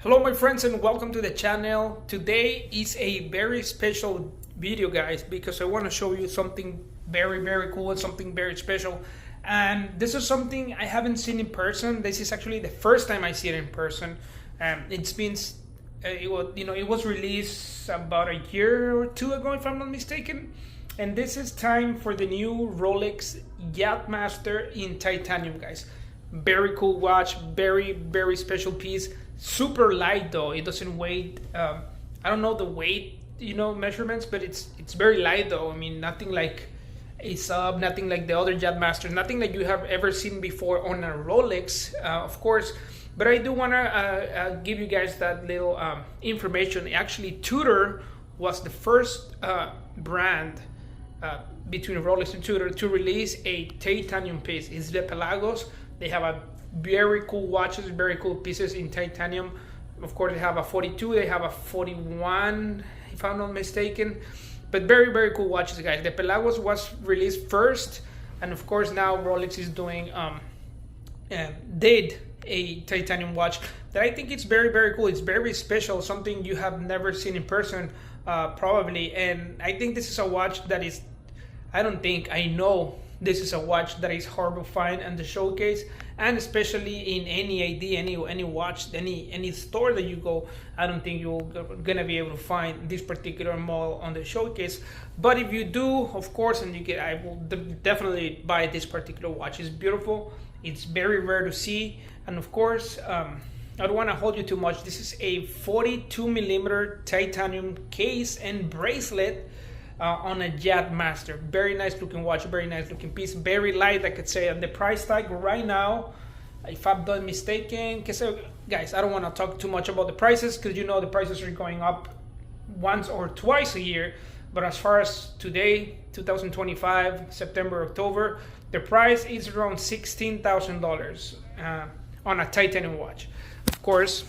Hello my friends and welcome to the channel. Today is a very special video guys because I want to show you something very cool and something very special. And this is something I haven't seen in person. This is actually the first time I see it in person. It's been it was released about a year or two ago if I'm not mistaken. And this is time for the new Rolex Yacht Master in titanium guys. Very cool watch, very special piece. Super light though, it doesn't weigh I don't know the weight measurements, but it's very light though. I mean, nothing like a sub, nothing like the other Yacht Masters, nothing like you have ever seen before on a Rolex, of course. But I do want to give you guys that little information. Actually, Tudor was the first brand between Rolex and Tudor to release a titanium piece. It's the Pelagos. They have a very cool watches, very cool pieces in titanium. Of course, they have a 42, they have a 41, if I'm not mistaken. But very cool watches, guys. The Pelagos was released first, and of course now Rolex is doing did a titanium watch that I think it's very cool. It's very special, something you have never seen in person, probably. And I think this is a watch that is, I know this is a watch that is hard to find in the showcase, and especially in any ID, any watch, any store that you go. I don't think you're gonna be able to find this particular model on the showcase. But if you do, of course, and you get, I will definitely buy this particular watch. It's beautiful. It's very rare to see, and of course, I don't want to hold you too much. This is a 42mm titanium case and bracelet. On a Yacht Master. Very nice looking watch, very nice looking piece, very light, I could say. And the price tag right now, if I'm not mistaken, guys, I don't want to talk too much about the prices because the prices are going up once or twice a year. But as far as today, 2025, September, October, the price is around $16,000 on a titanium watch. Of course,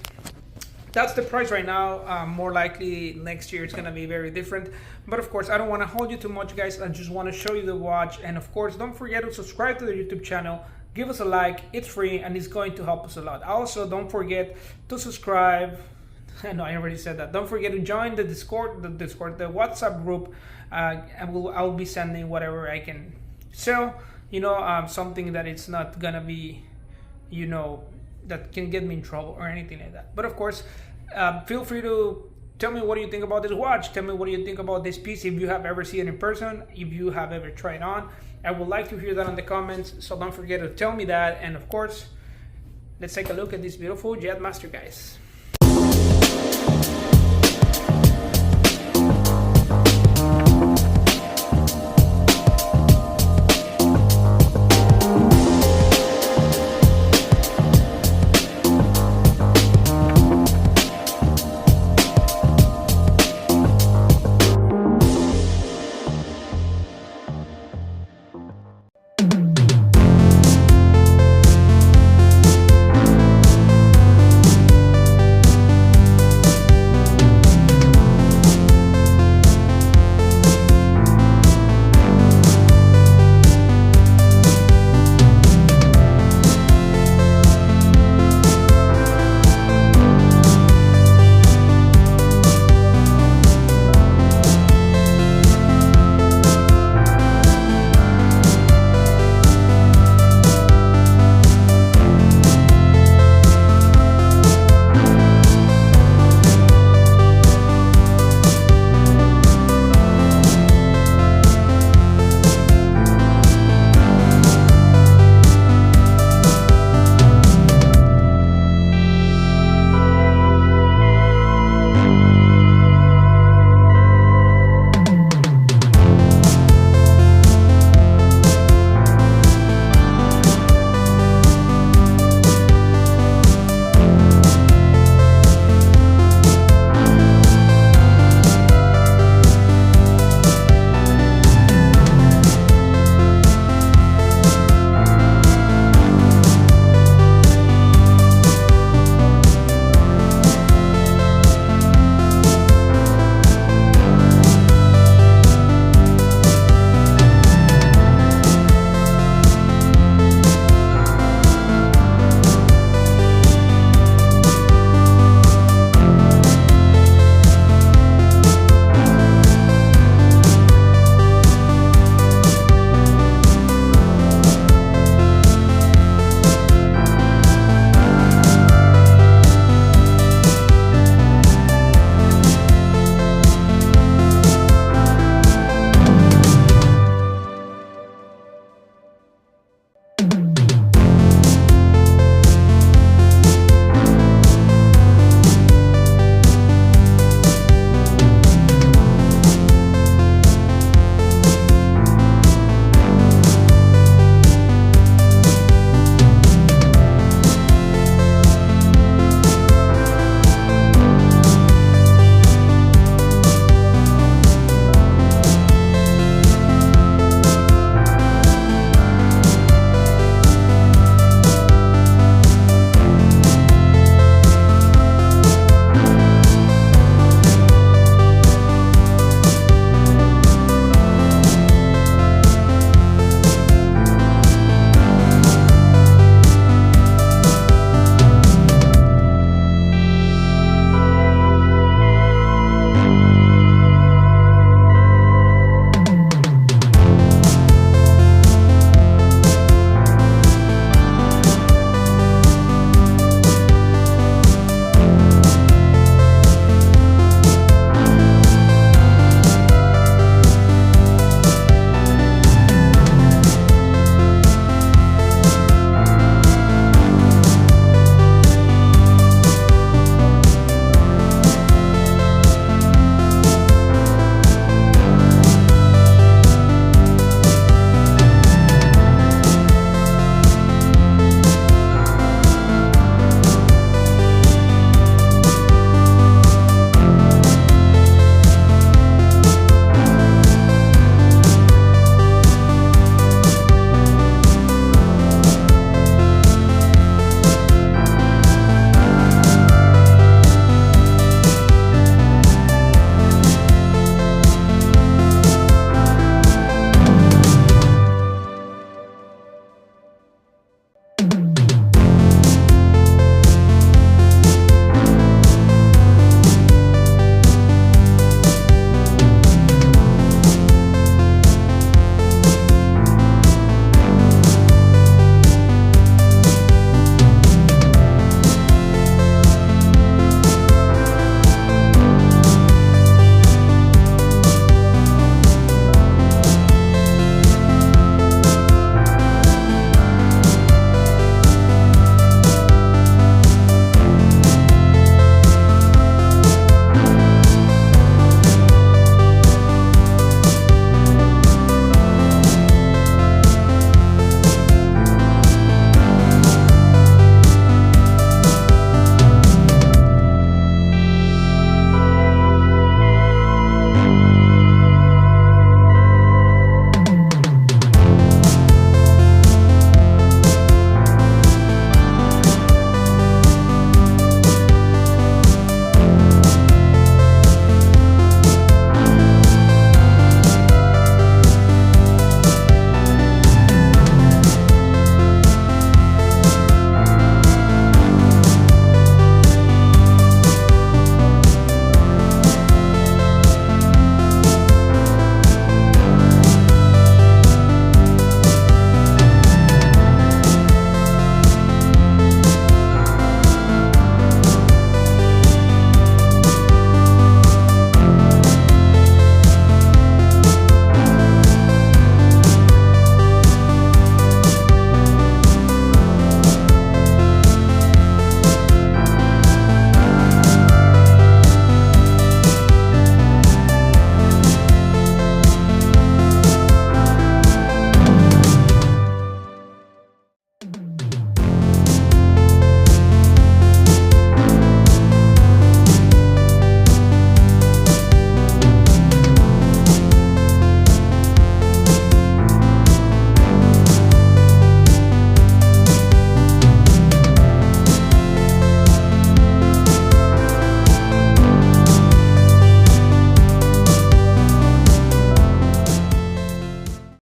that's the price right now. More likely next year it's gonna be very different. But of course, I don't want to hold you too much, guys. I just want to show you the watch. And of course, don't forget to subscribe to the YouTube channel. Give us a like. It's free and it's going to help us a lot. Also, don't forget to subscribe. No, I already said that. Don't forget to join the Discord, the WhatsApp group. I'll be sending whatever I can sell. Something that it's not gonna be, that can get me in trouble or anything like that. But of course, feel free to tell me what do you think about this watch. Tell me what do you think about this piece, if you have ever seen it in person, if you have ever tried on. I would like to hear that in the comments, so don't forget to tell me that. And of course, let's take a look at this beautiful Yacht Master, guys.